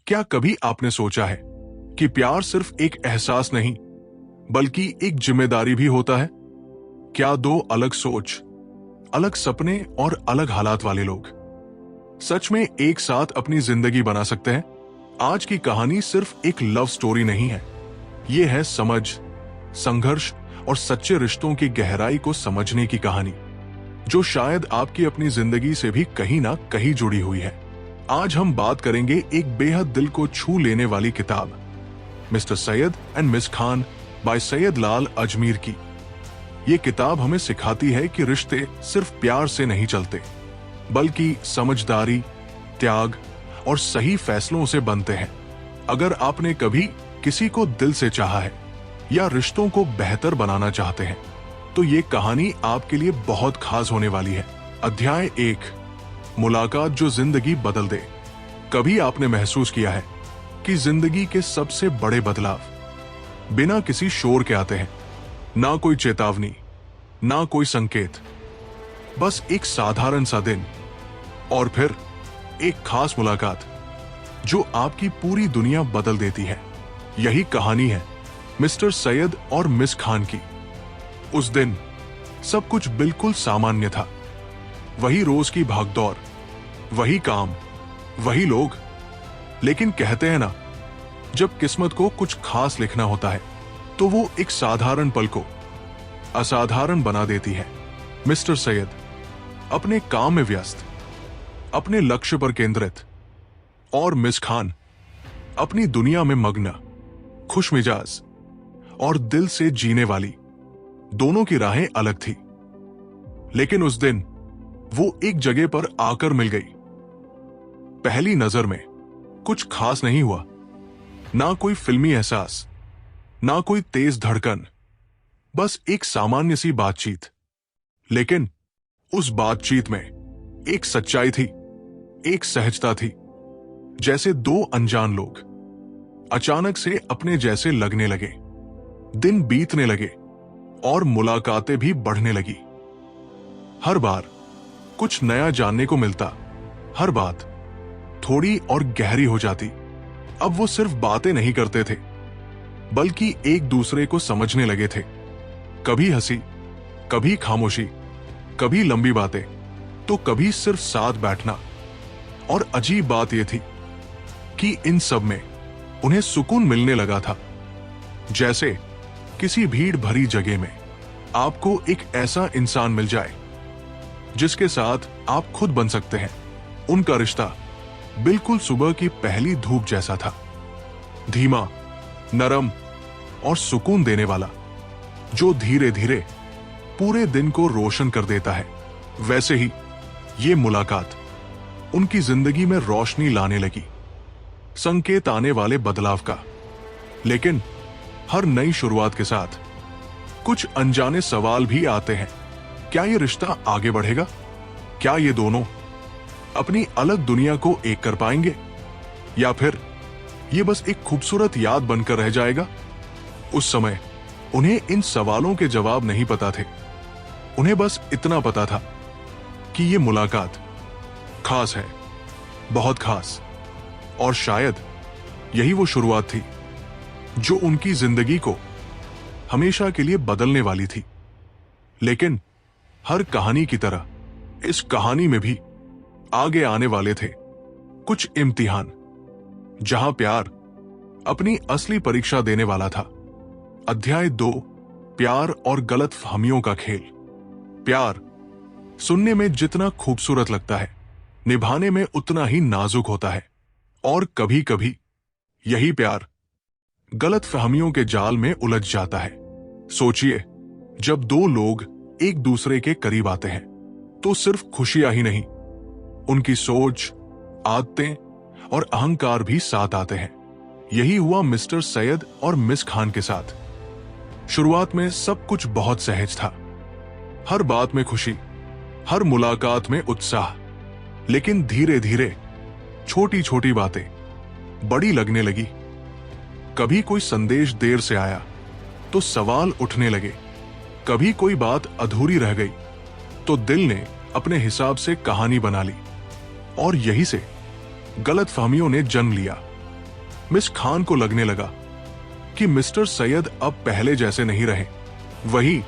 क्या कभी आपने सोचा है कि प्यार सिर्फ एक एहसास नहीं बल्कि एक जिम्मेदारी भी होता है? क्या दो अलग सोच, अलग सपने और अलग हालात वाले लोग सच में एक साथ अपनी जिंदगी बना सकते हैं? आज की कहानी सिर्फ एक लव स्टोरी नहीं है, यह है समझ, संघर्ष और सच्चे रिश्तों की गहराई को समझने की कहानी, जो शायद आपकी अपनी जिंदगी से भी कहीं ना कहीं जुड़ी हुई है। आज हम बात करेंगे एक बेहद दिल को छू लेने वाली किताब, mister Syed and miss Khan by Syed Lal Ajmeer की। ये किताब हमें सिखाती है कि रिश्ते सिर्फ प्यार से नहीं चलते, बल्कि समझदारी, त्याग और सही फैसलों से बनते हैं। अगर आपने कभी किसी को दिल से चाहा है या रिश्तों को बेहतर बनाना चाहते हैं, तो ये कहानी आपके लिए बहुत खास होने वाली है। अध्याय 1, मुलाकात जो जिंदगी बदल दे। कभी आपने महसूस किया है कि जिंदगी के सबसे बड़े बदलाव बिना किसी शोर के आते हैं? ना कोई चेतावनी, ना कोई संकेत, बस एक साधारण सा दिन और फिर एक खास मुलाकात जो आपकी पूरी दुनिया बदल देती है। यही कहानी है मिस्टर सैयद और मिस खान की। उस दिन सब कुछ बिल्कुल सामान्य था। वही रोज की भागदौड़, वही काम, वही लोग। लेकिन कहते हैं ना, जब किस्मत को कुछ खास लिखना होता है तो वो एक साधारण पल को असाधारण बना देती है। मिस्टर सैयद अपने काम में व्यस्त, अपने लक्ष्य पर केंद्रित, और मिस खान अपनी दुनिया में मग्न, खुशमिजाज और दिल से जीने वाली। दोनों की राहें अलग थी, लेकिन उस दिन वो एक जगह पर आकर मिल गई। पहली नजर में कुछ खास नहीं हुआ, ना कोई फिल्मी एहसास, ना कोई तेज धड़कन, बस एक सामान्य सी बातचीत। लेकिन उस बातचीत में एक सच्चाई थी, एक सहजता थी। जैसे दो अनजान लोग अचानक से अपने जैसे लगने लगे। दिन बीतने लगे और मुलाकातें भी बढ़ने लगी। हर बार कुछ नया जानने को मिलता, हर बात थोड़ी और गहरी हो जाती। अब वो सिर्फ बातें नहीं करते थे, बल्कि एक दूसरे को समझने लगे थे। कभी हंसी, कभी खामोशी, कभी लंबी बातें, तो कभी सिर्फ साथ बैठना। और अजीब बात यह थी कि इन सब में उन्हें सुकून मिलने लगा था। जैसे किसी भीड़ भरी जगह में आपको एक ऐसा इंसान मिल जाए जिसके साथ आप खुद बन सकते हैं। उनका रिश्ता बिल्कुल सुबह की पहली धूप जैसा था, धीमा, नरम और सुकून देने वाला, जो धीरे धीरे पूरे दिन को रोशन कर देता है। वैसे ही ये मुलाकात उनकी जिंदगी में रोशनी लाने लगी, संकेत आने वाले बदलाव का। लेकिन हर नई शुरुआत के साथ कुछ अनजाने सवाल भी आते हैं। क्या ये रिश्ता आगे बढ़ेगा? क्या ये दोनों अपनी अलग दुनिया को एक कर पाएंगे, या फिर ये बस एक खूबसूरत याद बनकर रह जाएगा? उस समय उन्हें इन सवालों के जवाब नहीं पता थे। उन्हें बस इतना पता था कि ये मुलाकात खास है, बहुत खास, और शायद यही वो शुरुआत थी जो उनकी जिंदगी को हमेशा के लिए बदलने वाली थी। लेकिन हर कहानी की तरह इस कहानी में भी आगे आने वाले थे कुछ इम्तिहान, जहां प्यार अपनी असली परीक्षा देने वाला था। अध्याय 2, प्यार और गलतफहमियों का खेल। प्यार सुनने में जितना खूबसूरत लगता है, निभाने में उतना ही नाजुक होता है। और कभी कभी यही प्यार गलतफहमियों के जाल में उलझ जाता है। सोचिए, जब दो लोग एक दूसरे के करीब आते हैं तो सिर्फ खुशियां ही नहीं, उनकी सोच, आदतें और अहंकार भी साथ आते हैं। यही हुआ मिस्टर सैयद और मिस खान के साथ। शुरुआत में सब कुछ बहुत सहज था, हर बात में खुशी, हर मुलाकात में उत्साह। लेकिन धीरे धीरे छोटी छोटी बातें बड़ी लगने लगी। कभी कोई संदेश देर से आया तो सवाल उठने लगे, कभी कोई बात अधूरी रह गई तो दिल ने अपने हिसाब से कहानी बना ली। और यही से गलतफहमियों ने जन्म लिया। मिस खान को लगने लगा कि मिस्टर सैयद अब पहले जैसे नहीं रहे। वही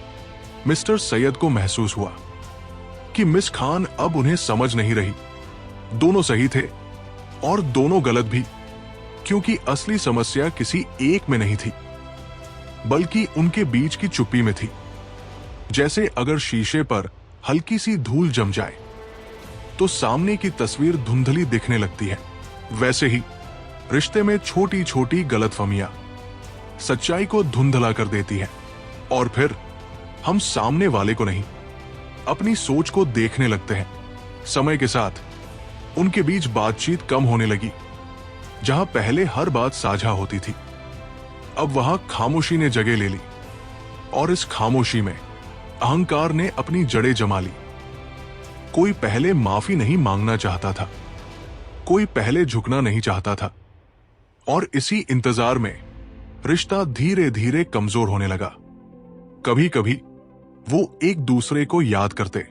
मिस्टर सैयद को महसूस हुआ कि मिस खान अब उन्हें समझ नहीं रही। दोनों सही थे और दोनों गलत भी, क्योंकि असली समस्या किसी एक में नहीं थी, बल्कि उनके बीच की चुप्पी में थी। जैसे अगर शीशे पर हल्की सी धूल जम जाए तो सामने की तस्वीर धुंधली दिखने लगती है, वैसे ही रिश्ते में छोटी छोटी गलतफहमियां सच्चाई को धुंधला कर देती है। और फिर हम सामने वाले को नहीं, अपनी सोच को देखने लगते हैं। समय के साथ उनके बीच बातचीत कम होने लगी। जहां पहले हर बात साझा होती थी, अब वहां खामोशी ने जगह ले ली, और इस खामोशी में अहंकार ने अपनी जड़ें जमा ली। कोई पहले माफी नहीं मांगना चाहता था, कोई पहले झुकना नहीं चाहता था, और इसी इंतजार में रिश्ता धीरे धीरे कमजोर होने लगा। कभी कभी वो एक दूसरे को याद करते,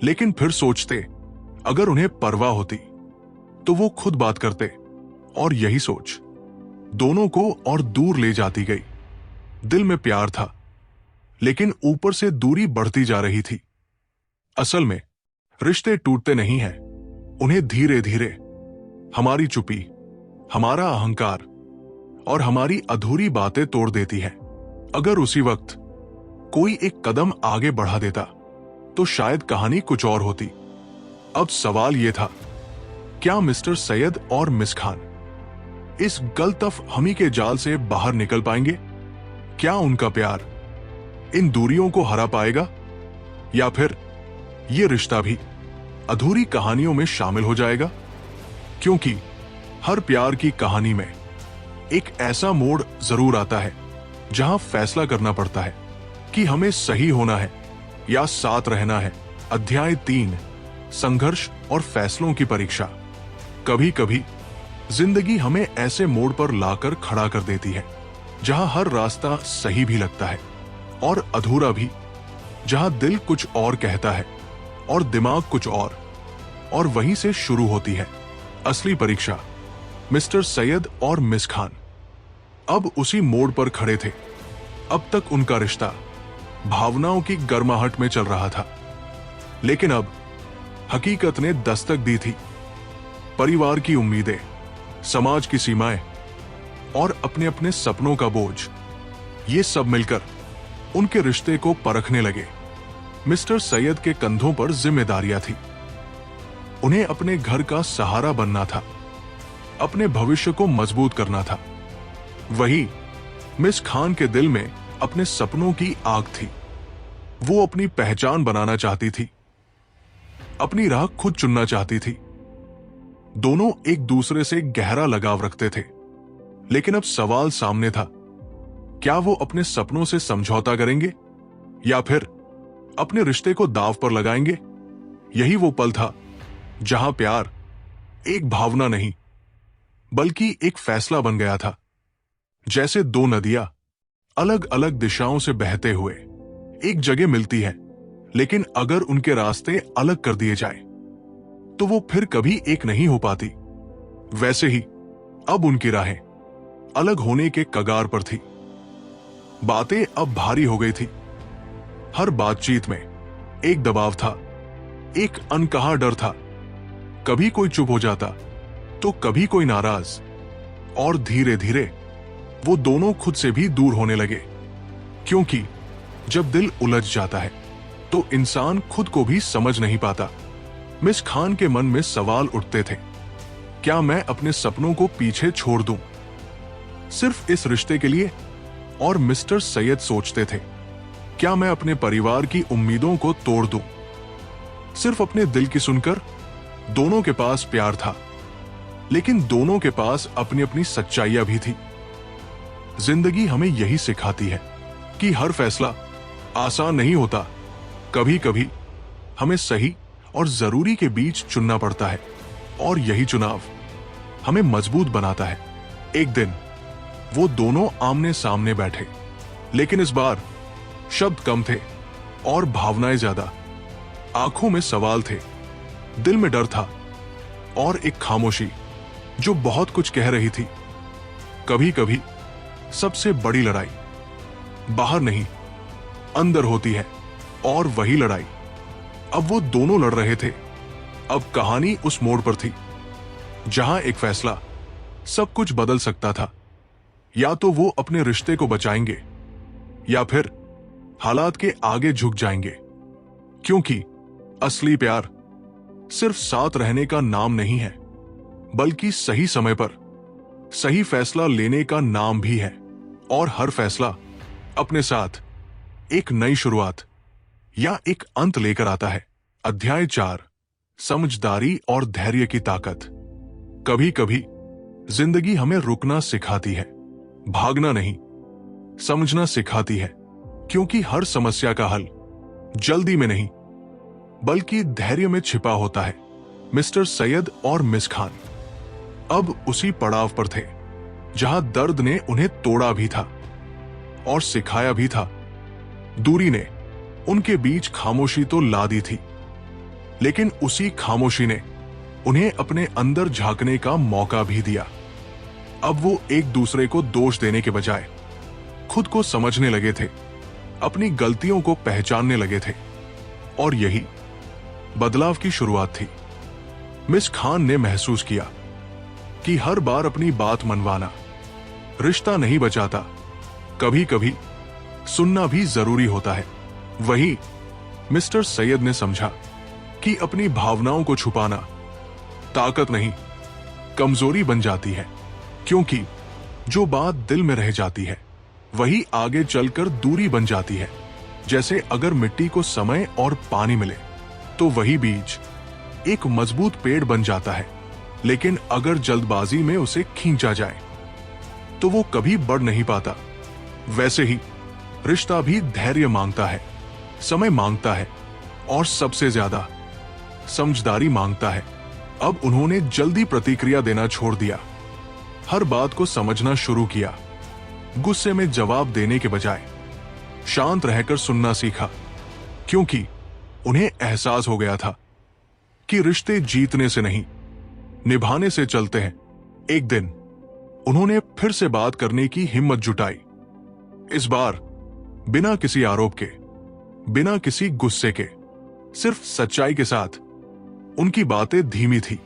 लेकिन फिर सोचते अगर उन्हें परवाह होती तो वो खुद बात करते, और यही सोच दोनों को और दूर ले जाती गई। दिल में प्यार था, लेकिन ऊपर से दूरी बढ़ती जा रही थी। असल में रिश्ते टूटते नहीं हैं, उन्हें धीरे धीरे हमारी चुप्पी, हमारा अहंकार और हमारी अधूरी बातें तोड़ देती है। अगर उसी वक्त कोई एक कदम आगे बढ़ा देता तो शायद कहानी कुछ और होती। अब सवाल यह था, क्या मिस्टर सैयद और मिस खान इस गलतफहमी के जाल से बाहर निकल पाएंगे? क्या उनका प्यार इन दूरियों को हरा पाएगा, या फिर यह रिश्ता भी अधूरी कहानियों में शामिल हो जाएगा? क्योंकि हर प्यार की कहानी में एक ऐसा मोड़ जरूर आता है जहां फैसला करना पड़ता है कि हमें सही होना है या साथ रहना है। अध्याय 3, संघर्ष और फैसलों की परीक्षा। कभी कभी जिंदगी हमें ऐसे मोड़ पर लाकर खड़ा कर देती है जहां हर रास्ता सही भी लगता है और अधूरा भी, जहां दिल कुछ और कहता है और दिमाग कुछ और वहीं से शुरू होती है असली परीक्षा। मिस्टर सैयद और मिस खान अब उसी मोड़ पर खड़े थे। अब तक उनका रिश्ता भावनाओं की गर्माहट में चल रहा था, लेकिन अब हकीकत ने दस्तक दी थी। परिवार की उम्मीदें, समाज की सीमाएं और अपने अपने सपनों का बोझ, ये सब मिलकर उनके रिश्ते को परखने लगे। मिस्टर सैयद के कंधों पर जिम्मेदारियां थी। उन्हें अपने घर का सहारा बनना था, अपने भविष्य को मजबूत करना था। वही मिस खान के दिल में अपने सपनों की आग थी। वो अपनी पहचान बनाना चाहती थी, अपनी राह खुद चुनना चाहती थी। दोनों एक दूसरे से गहरा लगाव रखते थे, लेकिन अब सवाल सामने था, क्या वो अपने सपनों से समझौता करेंगे या फिर अपने रिश्ते को दांव पर लगाएंगे? यही वो पल था जहां प्यार एक भावना नहीं बल्कि एक फैसला बन गया था। जैसे दो नदियां अलग अलग दिशाओं से बहते हुए एक जगह मिलती है, लेकिन अगर उनके रास्ते अलग कर दिए जाए तो वो फिर कभी एक नहीं हो पाती। वैसे ही अब उनकी राहें अलग होने के कगार पर थी। बातें अब भारी हो गई थी। हर बातचीत में एक दबाव था, एक अनकहा डर था। कभी कोई चुप हो जाता तो कभी कोई नाराज, और धीरे धीरे वो दोनों खुद से भी दूर होने लगे। क्योंकि जब दिल उलझ जाता है तो इंसान खुद को भी समझ नहीं पाता। मिस खान के मन में सवाल उठते थे, क्या मैं अपने सपनों को पीछे छोड़ दूं सिर्फ इस रिश्ते के लिए? और मिस्टर सैयद सोचते थे, क्या मैं अपने परिवार की उम्मीदों को तोड़ दूं सिर्फ अपने दिल की सुनकर? दोनों के पास प्यार था, लेकिन दोनों के पास अपनी अपनी सच्चाइयां भी थी। जिंदगी हमें यही सिखाती है कि हर फैसला आसान नहीं होता। कभी कभी हमें सही और जरूरी के बीच चुनना पड़ता है, और यही चुनाव हमें मजबूत बनाता है। एक दिन वो दोनों आमने सामने बैठे, लेकिन इस बार शब्द कम थे और भावनाएं ज्यादा। आंखों में सवाल थे, दिल में डर था, और एक खामोशी जो बहुत कुछ कह रही थी। कभी कभी सबसे बड़ी लड़ाई बाहर नहीं, अंदर होती है। और वही लड़ाई अब वो दोनों लड़ रहे थे। अब कहानी उस मोड़ पर थी जहां एक फैसला सब कुछ बदल सकता था। या तो वो अपने रिश्ते को बचाएंगे या फिर हालात के आगे झुक जाएंगे। क्योंकि असली प्यार सिर्फ साथ रहने का नाम नहीं है, बल्कि सही समय पर सही फैसला लेने का नाम भी है। और हर फैसला अपने साथ एक नई शुरुआत या एक अंत लेकर आता है। अध्याय 4, समझदारी और धैर्य की ताकत। कभी कभी जिंदगी हमें रुकना सिखाती है, भागना नहीं, समझना सिखाती है। क्योंकि हर समस्या का हल जल्दी में नहीं, बल्कि धैर्य में छिपा होता है। मिस्टर सैयद और मिस खान अब उसी पड़ाव पर थे जहां दर्द ने उन्हें तोड़ा भी था और सिखाया भी था। दूरी ने उनके बीच खामोशी तो ला दी थी, लेकिन उसी खामोशी ने उन्हें अपने अंदर झांकने का मौका भी दिया। अब वो एक दूसरे को दोष देने के बजाय खुद को समझने लगे थे, अपनी गलतियों को पहचानने लगे थे। और यही बदलाव की शुरुआत थी। मिस खान ने महसूस किया कि हर बार अपनी बात मनवाना रिश्ता नहीं बचाता, कभी कभी सुनना भी जरूरी होता है। वहीं मिस्टर सैयद ने समझा कि अपनी भावनाओं को छुपाना ताकत नहीं, कमजोरी बन जाती है। क्योंकि जो बात दिल में रह जाती है वही आगे चलकर दूरी बन जाती है। जैसे अगर मिट्टी को समय और पानी मिले तो वही बीज एक मजबूत पेड़ बन जाता है, लेकिन अगर जल्दबाजी में उसे खींचा जाए तो वो कभी बढ़ नहीं पाता। वैसे ही रिश्ता भी धैर्य मांगता है, समय मांगता है और सबसे ज्यादा समझदारी मांगता है। अब उन्होंने जल्दी प्रतिक्रिया देना छोड़ दिया, हर बात को समझना शुरू किया। गुस्से में जवाब देने के बजाय शांत रहकर सुनना सीखा। क्योंकि उन्हें एहसास हो गया था कि रिश्ते जीतने से नहीं, निभाने से चलते हैं। एक दिन उन्होंने फिर से बात करने की हिम्मत जुटाई। इस बार बिना किसी आरोप के, बिना किसी गुस्से के, सिर्फ सच्चाई के साथ। उनकी बातें धीमी थी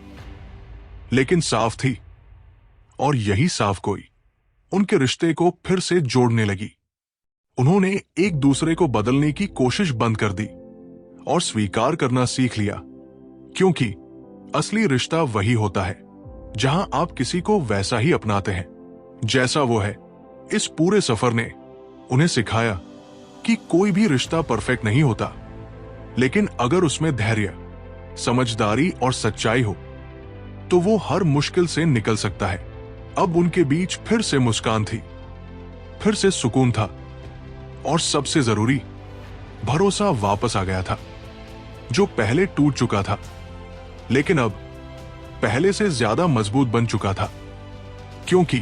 लेकिन साफ थी, और यही साफ कोई उनके रिश्ते को फिर से जोड़ने लगी। उन्होंने एक दूसरे को बदलने की कोशिश बंद कर दी और स्वीकार करना सीख लिया। क्योंकि असली रिश्ता वही होता है जहां आप किसी को वैसा ही अपनाते हैं जैसा वो है। इस पूरे सफर ने उन्हें सिखाया कि कोई भी रिश्ता परफेक्ट नहीं होता, लेकिन अगर उसमें धैर्य, समझदारी और सच्चाई हो तो वो हर मुश्किल से निकल सकता है। अब उनके बीच फिर से मुस्कान थी, फिर से सुकून था, और सबसे जरूरी, भरोसा वापस आ गया था जो पहले टूट चुका था, लेकिन अब पहले से ज्यादा मजबूत बन चुका था। क्योंकि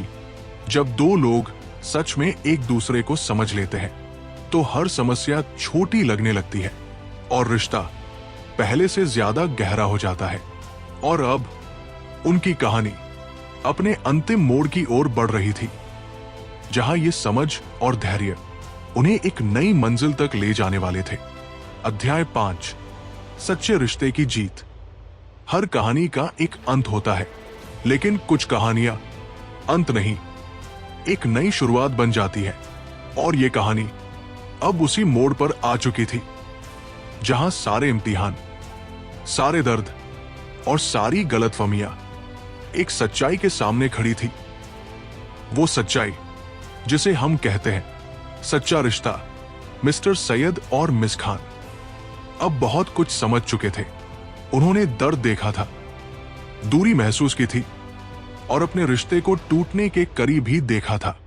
जब दो लोग सच में एक दूसरे को समझ लेते हैं तो हर समस्या छोटी लगने लगती है और रिश्ता पहले से ज्यादा गहरा हो जाता है। और अब उनकी कहानी अपने अंतिम मोड़ की ओर बढ़ रही थी, जहां ये समझ और धैर्य उन्हें एक नई मंजिल तक ले जाने वाले थे। अध्याय 5, सच्चे रिश्ते की जीत। हर कहानी का एक अंत होता है, लेकिन कुछ कहानियां अंत नहीं, एक नई शुरुआत बन जाती है। और ये कहानी अब उसी मोड़ पर आ चुकी थी जहां सारे इम्तिहान, सारे दर्द और सारी गलतफहमियां एक सच्चाई के सामने खड़ी थी। वो सच्चाई जिसे हम कहते हैं सच्चा रिश्ता। मिस्टर सैयद और मिस खान अब बहुत कुछ समझ चुके थे। उन्होंने दर्द देखा था, दूरी महसूस की थी और अपने रिश्ते को टूटने के करीब ही देखा था।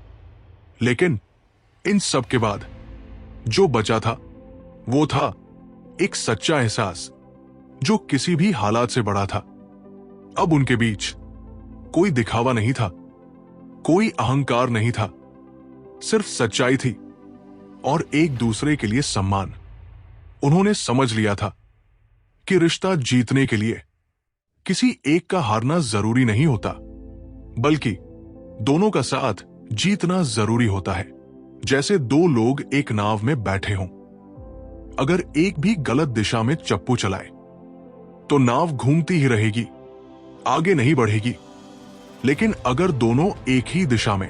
लेकिन इन सब के बाद जो बचा था वो था एक सच्चा एहसास जो किसी भी हालात से बड़ा था। अब उनके बीच कोई दिखावा नहीं था, कोई अहंकार नहीं था, सिर्फ सच्चाई थी और एक दूसरे के लिए सम्मान। उन्होंने समझ लिया था कि रिश्ता जीतने के लिए किसी एक का हारना जरूरी नहीं होता, बल्कि दोनों का साथ जीतना जरूरी होता है। जैसे दो लोग एक नाव में बैठे हों, अगर एक भी गलत दिशा में चप्पू चलाए तो नाव घूमती ही रहेगी, आगे नहीं बढ़ेगी। लेकिन अगर दोनों एक ही दिशा में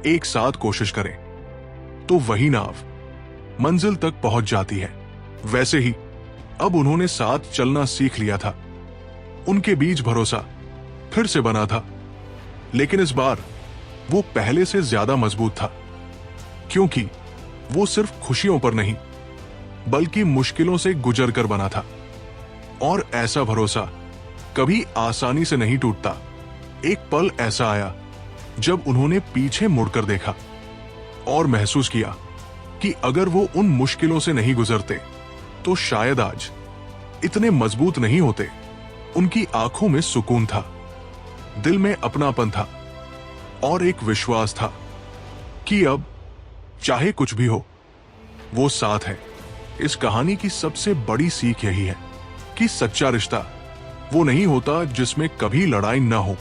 एक साथ कोशिश करें तो वही नाव मंजिल तक पहुंच जाती है। वैसे ही अब उन्होंने साथ चलना सीख लिया था। उनके बीच भरोसा फिर से बना था, लेकिन इस बार वो पहले से ज्यादा मजबूत था, क्योंकि वो सिर्फ खुशियों पर नहीं बल्कि मुश्किलों से गुजर कर बना था। और ऐसा भरोसा कभी आसानी से नहीं टूटता। एक पल ऐसा आया जब उन्होंने पीछे मुड़कर देखा और महसूस किया कि अगर वो उन मुश्किलों से नहीं गुजरते तो शायद आज इतने मजबूत नहीं होते। उनकी आंखों में सुकून था, दिल में अपनापन था और एक विश्वास था कि अब चाहे कुछ भी हो वो साथ है। इस कहानी की सबसे बड़ी सीख यही है कि सच्चा रिश्ता वो नहीं होता जिसमें कभी लड़ाई न हो,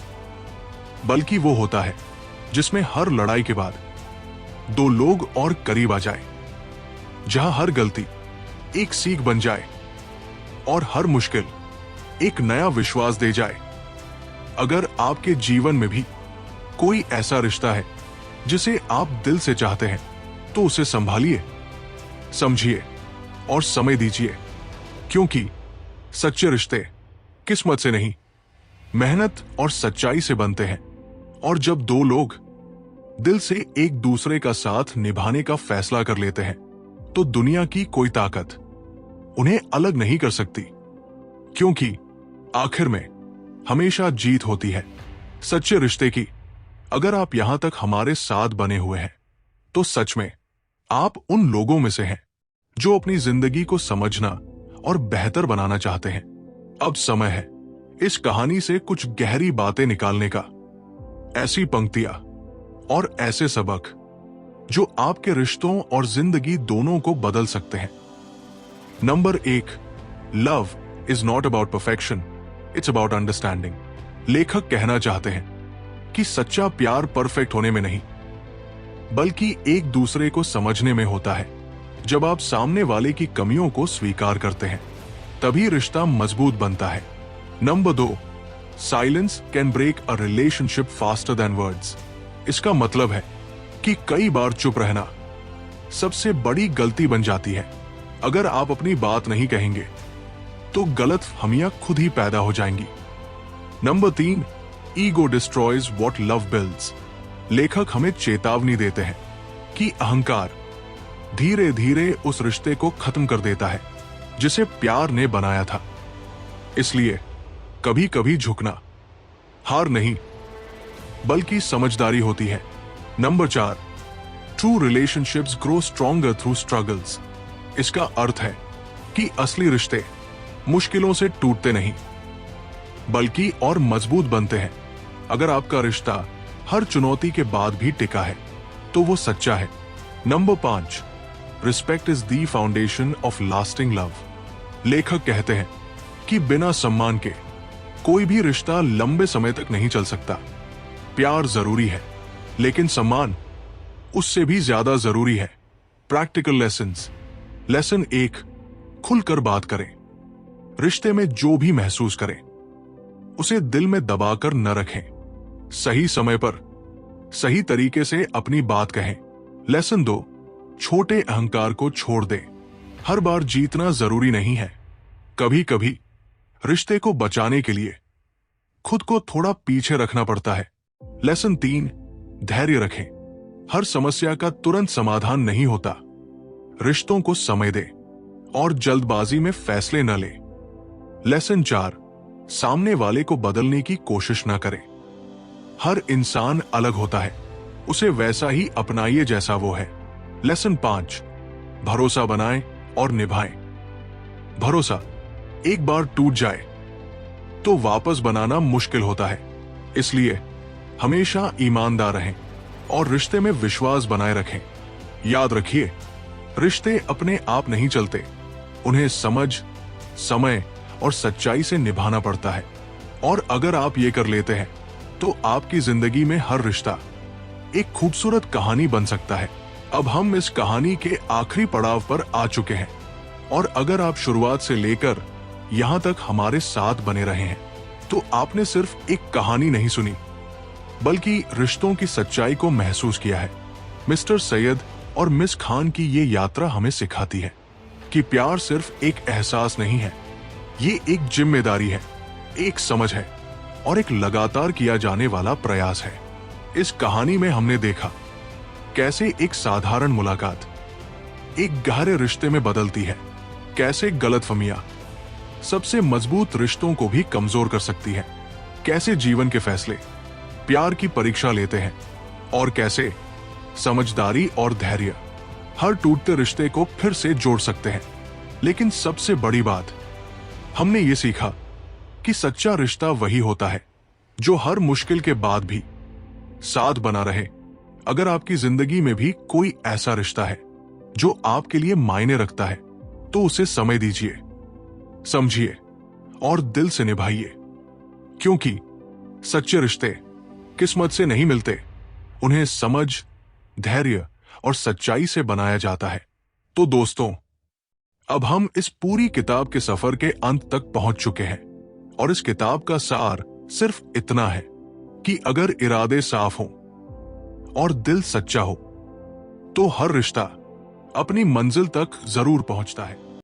बल्कि वो होता है जिसमें हर लड़ाई के बाद दो लोग और करीब आ जाए, जहां हर गलती एक सीख बन जाए और हर मुश्किल एक नया विश्वास दे जाए। अगर आपके जीवन में भी कोई ऐसा रिश्ता है जिसे आप दिल से चाहते हैं तो उसे संभालिए, समझिए और समय दीजिए, क्योंकि सच्चे रिश्ते किस्मत से नहीं, मेहनत और सच्चाई से बनते हैं। और जब दो लोग दिल से एक दूसरे का साथ निभाने का फैसला कर लेते हैं तो दुनिया की कोई ताकत उन्हें अलग नहीं कर सकती, क्योंकि आखिर में हमेशा जीत होती है सच्चे रिश्ते की। अगर आप यहां तक हमारे साथ बने हुए हैं तो सच में आप उन लोगों में से हैं जो अपनी जिंदगी को समझना और बेहतर बनाना चाहते हैं। अब समय है इस कहानी से कुछ गहरी बातें निकालने का, ऐसी पंक्तियां और ऐसे सबक जो आपके रिश्तों और जिंदगी दोनों को बदल सकते हैं। Number 1, love is not about perfection, it's about understanding. लेखक कहना चाहते हैं कि सच्चा प्यार परफेक्ट होने में नहीं बल्कि एक दूसरे को समझने में होता है। जब आप सामने वाले की कमियों को स्वीकार करते हैं तभी रिश्ता मजबूत बनता है। Number 2, silence can break a relationship faster than words. इसका मतलब है कि कई बार चुप रहना सबसे बड़ी गलती बन जाती है। अगर आप अपनी बात नहीं कहेंगे तो गलतफहमियां खुद ही पैदा हो जाएंगी। Number 3, ego destroys what love builds. लेखक हमें चेतावनी देते हैं कि अहंकार धीरे धीरे उस रिश्ते को खत्म कर देता है जिसे प्यार ने बनाया था। इसलिए कभी कभी झुकना हार नहीं बल्कि समझदारी होती है। Number 4, true relationships grow stronger through struggles. इसका अर्थ है कि असली रिश्ते मुश्किलों से टूटते नहीं बल्कि और मजबूत बनते हैं। अगर आपका रिश्ता हर चुनौती के बाद भी टिका है तो वो सच्चा है। Number 5, respect is the foundation of lasting love. लेखक कहते हैं कि बिना सम्मान के कोई भी रिश्ता लंबे समय तक नहीं चल सकता। प्यार जरूरी है लेकिन सम्मान उससे भी ज्यादा जरूरी है। Practical lessons. लेसन 1, खुलकर बात करें। रिश्ते में जो भी महसूस करें उसे दिल में दबाकर न रखें। सही समय पर सही तरीके से अपनी बात कहें। लेसन 2, छोटे अहंकार को छोड़ दें। हर बार जीतना जरूरी नहीं है, कभी कभी रिश्ते को बचाने के लिए खुद को थोड़ा पीछे रखना पड़ता है। लेसन 3, धैर्य रखें। हर समस्या का तुरंत समाधान नहीं होता। रिश्तों को समय दें और जल्दबाजी में फैसले न लें। लेसन 4, सामने वाले को बदलने की कोशिश न करें। हर इंसान अलग होता है, उसे वैसा ही अपनाइए जैसा वो है। लेसन 5, भरोसा बनाएं और निभाएं। भरोसा एक बार टूट जाए तो वापस बनाना मुश्किल होता है, इसलिए हमेशा ईमानदार रहें और रिश्ते में विश्वास बनाए रखें। याद रखिए, रिश्ते अपने आप नहीं चलते, उन्हें समझ, समय और सच्चाई से निभाना पड़ता है। और अगर आप ये कर लेते हैं तो आपकी जिंदगी में हर रिश्ता एक खूबसूरत कहानी बन सकता है। अब हम इस कहानी के आखिरी पड़ाव पर आ चुके हैं और अगर आप शुरुआत से लेकर यहाँ तक हमारे साथ बने रहे हैं तो आपने सिर्फ एक कहानी नहीं सुनी बल्कि रिश्तों की सच्चाई को महसूस किया है। मिस्टर सैयद और मिस खान की ये यात्रा हमें सिखाती है कि प्यार सिर्फ एक एहसास नहीं है, ये एक जिम्मेदारी है, एक समझ है और एक लगातार किया जाने वाला प्रयास है। इस कहानी में हमने देखा कैसे एक साधारण मुलाकात एक गहरे रिश्ते में बदलती है, कैसे गलतफहमियां सबसे मजबूत रिश्तों को भी कमजोर कर सकती है, कैसे जीवन के फैसले प्यार की परीक्षा लेते हैं और कैसे समझदारी और धैर्य हर टूटते रिश्ते को फिर से जोड़ सकते हैं। लेकिन सबसे बड़ी बात हमने ये सीखा कि सच्चा रिश्ता वही होता है जो हर मुश्किल के बाद भी साथ बना रहे। अगर आपकी जिंदगी में भी कोई ऐसा रिश्ता है जो आपके लिए मायने रखता है तो उसे समय दीजिए, समझिए और दिल से निभाइए, क्योंकि सच्चे रिश्ते किस्मत से नहीं मिलते, उन्हें समझ, धैर्य और सच्चाई से बनाया जाता है। तो दोस्तों, अब हम इस पूरी किताब के सफर के अंत तक पहुंच चुके हैं और इस किताब का सार सिर्फ इतना है कि अगर इरादे साफ हों और दिल सच्चा हो तो हर रिश्ता अपनी मंजिल तक जरूर पहुंचता है।